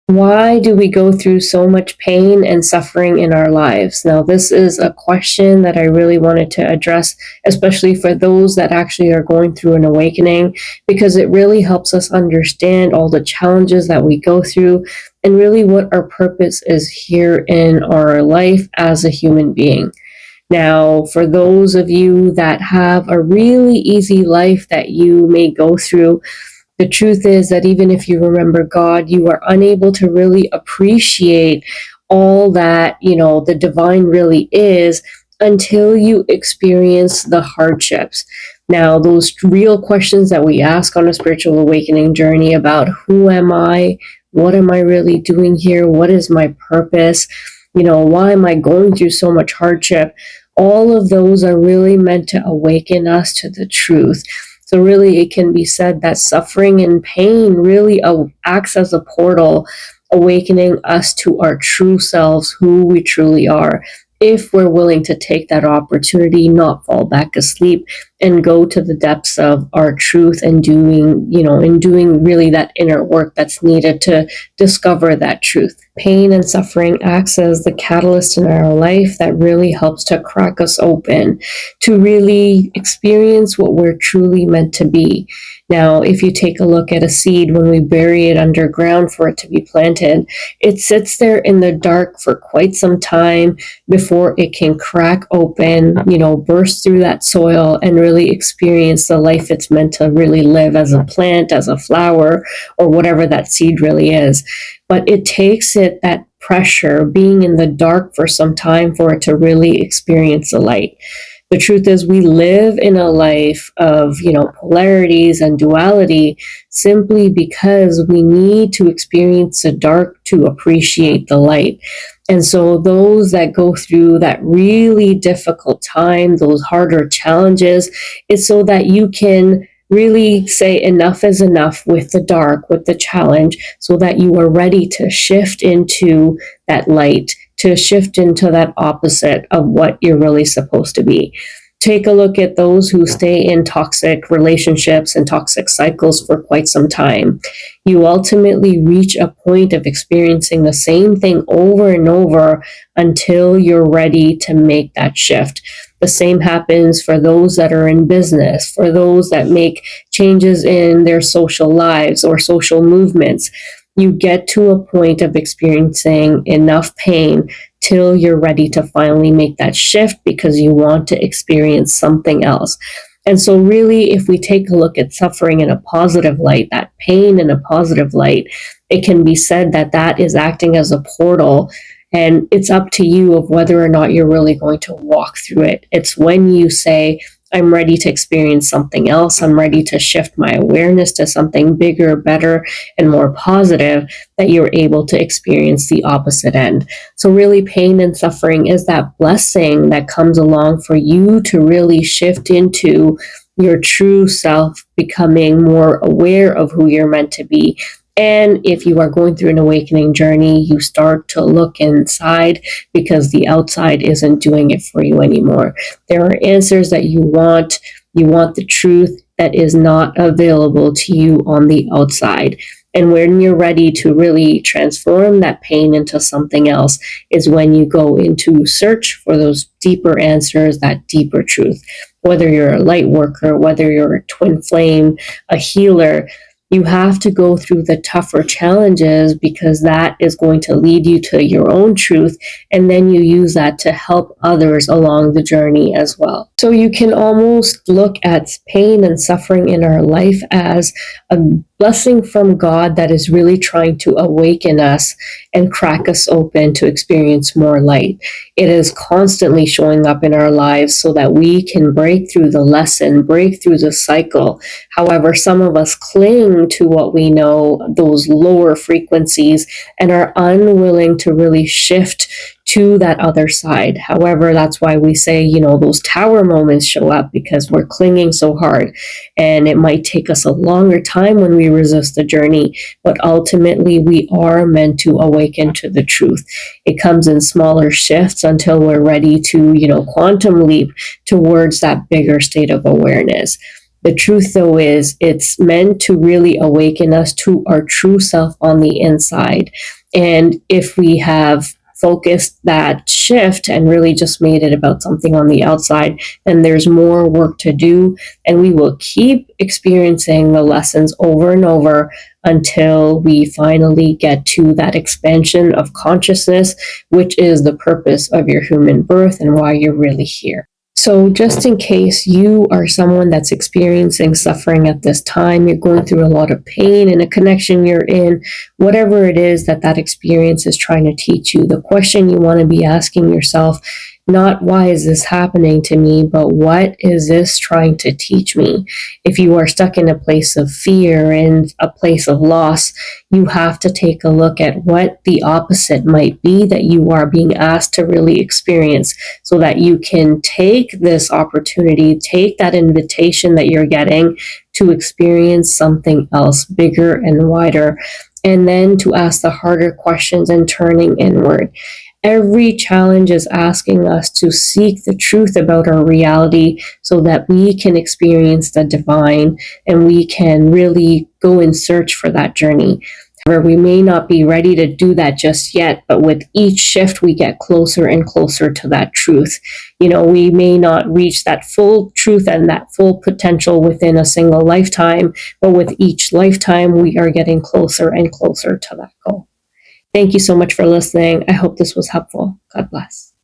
Why do we go through so much pain and suffering in our lives? Now, this is a question that I really wanted to address, especially for those that actually are going through an awakening, because it really helps us understand all the challenges that we go through and really what our purpose is here in our life as a human being. Now, for those of you that have a really easy life that you may go through, the truth is that even if you remember God, you are unable to really appreciate all that, the divine really is until you experience the hardships. Now, those real questions that we ask on a spiritual awakening journey about who am I? What am I really doing here? What is my purpose? Why am I going through so much hardship? All of those are really meant to awaken us to the truth. So really, it can be said that suffering and pain really acts as a portal, awakening us to our true selves, who we truly are, if we're willing to take that opportunity, not fall back asleep, and go to the depths of our truth and doing really that inner work that's needed to discover that truth. Pain and suffering acts as the catalyst in our life that really helps to crack us open to really experience what we're truly meant to be. Now, if you take a look at a seed, when we bury it underground for it to be planted, it sits there in the dark for quite some time before it can crack open, burst through that soil and really experience the life it's meant to really live as a plant, as a flower, or whatever that seed really is. But it takes it that pressure, being in the dark for some time for it to really experience the light. The truth is we live in a life of, polarities and duality simply because we need to experience the dark to appreciate the light. And so those that go through that really difficult time, those harder challenges, it's so that you can really say enough is enough with the dark, with the challenge, so that you are ready to shift into that light, to shift into that opposite of what you're really supposed to be. Take a look at those who stay in toxic relationships and toxic cycles for quite some time. You ultimately reach a point of experiencing the same thing over and over until you're ready to make that shift. The same happens for those that are in business, for those that make changes in their social lives or social movements. You get to a point of experiencing enough pain till you're ready to finally make that shift because you want to experience something else. And so really, if we take a look at suffering in a positive light, that pain in a positive light, it can be said that that is acting as a portal. And it's up to you of whether or not you're really going to walk through it. It's when you say, I'm ready to experience something else. I'm ready to shift my awareness to something bigger, better, and more positive, that you're able to experience the opposite end. So really, pain and suffering is that blessing that comes along for you to really shift into your true self, becoming more aware of who you're meant to be. And if you are going through an awakening journey, you start to look inside because the outside isn't doing it for you anymore. There are answers that you want. You want the truth that is not available to you on the outside. And when you're ready to really transform that pain into something else is when you go into search for those deeper answers, that deeper truth. Whether you're a light worker, whether you're a twin flame, a healer, you have to go through the tougher challenges because that is going to lead you to your own truth. And then you use that to help others along the journey as well. So you can almost look at pain and suffering in our life as a blessing from God that is really trying to awaken us and crack us open to experience more light. It is constantly showing up in our lives so that we can break through the lesson, break through the cycle. However, some of us cling to what we know, those lower frequencies, and are unwilling to really shift to that other side. However, that's why we say, those tower moments show up because we're clinging so hard. And it might take us a longer time when we resist the journey, but ultimately we are meant to awaken to the truth. It comes in smaller shifts until we're ready to, quantum leap towards that bigger state of awareness. The truth, though, is it's meant to really awaken us to our true self on the inside. And if we have focused that shift and really just made it about something on the outside, then there's more work to do. And we will keep experiencing the lessons over and over until we finally get to that expansion of consciousness, which is the purpose of your human birth and why you're really here. So, just in case you are someone that's experiencing suffering at this time, you're going through a lot of pain in a connection you're in, whatever it is that that experience is trying to teach you, the question you want to be asking yourself, not why is this happening to me, but what is this trying to teach me? If you are stuck in a place of fear and a place of loss, you have to take a look at what the opposite might be that you are being asked to really experience, so that you can take this opportunity, take that invitation that you're getting to experience something else bigger and wider, and then to ask the harder questions and turning inward. Every challenge is asking us to seek the truth about our reality so that we can experience the divine and we can really go in search for that journey. However, we may not be ready to do that just yet, but with each shift, we get closer and closer to that truth. We may not reach that full truth and that full potential within a single lifetime, but with each lifetime, we are getting closer and closer to that goal. Thank you so much for listening. I hope this was helpful. God bless.